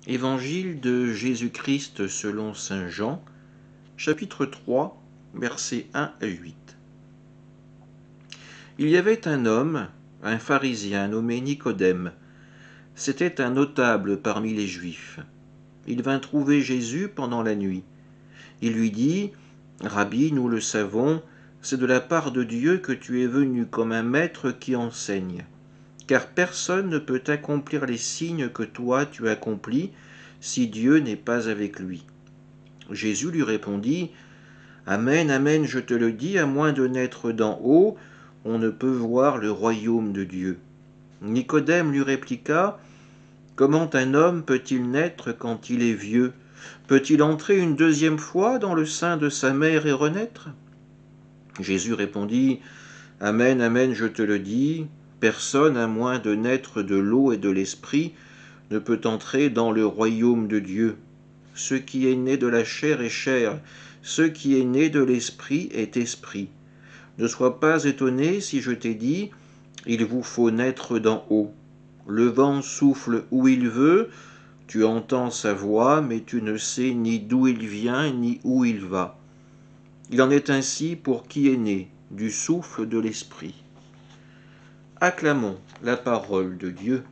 Évangile de Jésus-Christ selon saint Jean, chapitre 3, versets 1 à 8. Il y avait un homme, un pharisien nommé Nicodème. C'était un notable parmi les Juifs. Il vint trouver Jésus pendant la nuit. Il lui dit : « Rabbi, nous le savons, c'est de la part de Dieu que tu es venu comme un maître qui enseigne. Car personne ne peut accomplir les signes que toi tu accomplis si Dieu n'est pas avec lui. » Jésus lui répondit : « Amen, amen, je te le dis, à moins de naître d'en haut, on ne peut voir le royaume de Dieu. » Nicodème lui répliqua : « Comment un homme peut-il naître quand il est vieux ? Peut-il entrer une deuxième fois dans le sein de sa mère et renaître ? » Jésus répondit : « Amen, amen, je te le dis, personne, à moins de naître de l'eau et de l'esprit, ne peut entrer dans le royaume de Dieu. Ce qui est né de la chair est chair, ce qui est né de l'esprit est esprit. Ne sois pas étonné si je t'ai dit, il vous faut naître d'en haut. Le vent souffle où il veut, tu entends sa voix, mais tu ne sais ni d'où il vient, ni où il va. Il en est ainsi pour qui est né du souffle de l'esprit. » Acclamons la parole de Dieu.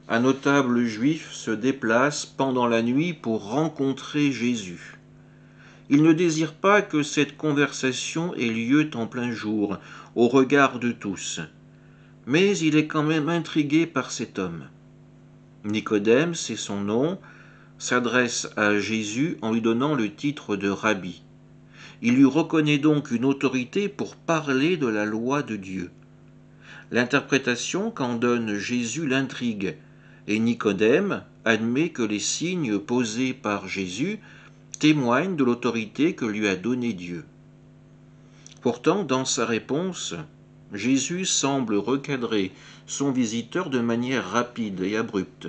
Un notable juif se déplace pendant la nuit pour rencontrer Jésus. Il ne désire pas que cette conversation ait lieu en plein jour, au regard de tous. Mais il est quand même intrigué par cet homme. Nicodème, c'est son nom, s'adresse à Jésus en lui donnant le titre de Rabbi. Il lui reconnaît donc une autorité pour parler de la loi de Dieu. L'interprétation qu'en donne Jésus l'intrigue, et Nicodème admet que les signes posés par Jésus témoignent de l'autorité que lui a donnée Dieu. Pourtant, dans sa réponse, Jésus semble recadrer son visiteur de manière rapide et abrupte.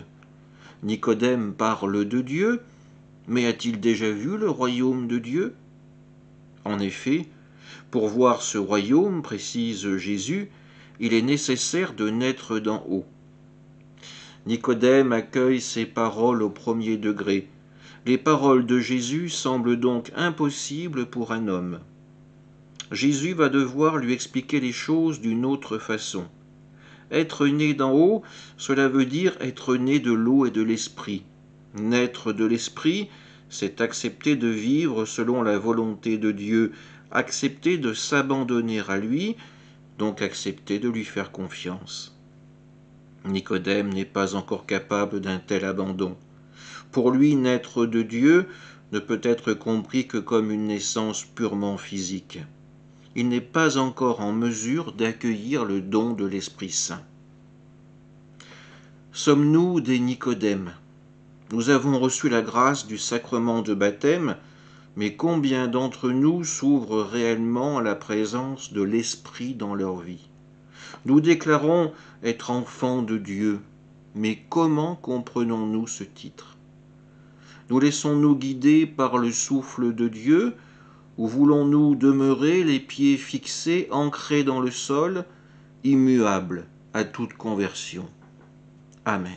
Nicodème parle de Dieu, mais a-t-il déjà vu le royaume de Dieu ? En effet, pour voir ce royaume, précise Jésus, il est nécessaire de naître d'en haut. Nicodème accueille ces paroles au premier degré. Les paroles de Jésus semblent donc impossibles pour un homme. Jésus va devoir lui expliquer les choses d'une autre façon. Être né d'en haut, cela veut dire être né de l'eau et de l'esprit. Naître de l'esprit, c'est accepter de vivre selon la volonté de Dieu, accepter de s'abandonner à lui, donc accepter de lui faire confiance. Nicodème n'est pas encore capable d'un tel abandon. Pour lui, naître de Dieu ne peut être compris que comme une naissance purement physique. Il n'est pas encore en mesure d'accueillir le don de l'Esprit Saint. Sommes-nous des Nicodèmes ? Nous avons reçu la grâce du sacrement de baptême, mais combien d'entre nous s'ouvrent réellement à la présence de l'Esprit dans leur vie ? Nous déclarons être enfants de Dieu, mais comment comprenons-nous ce titre ? Nous laissons-nous guider par le souffle de Dieu, ou voulons-nous demeurer les pieds fixés, ancrés dans le sol, immuables à toute conversion ? Amen.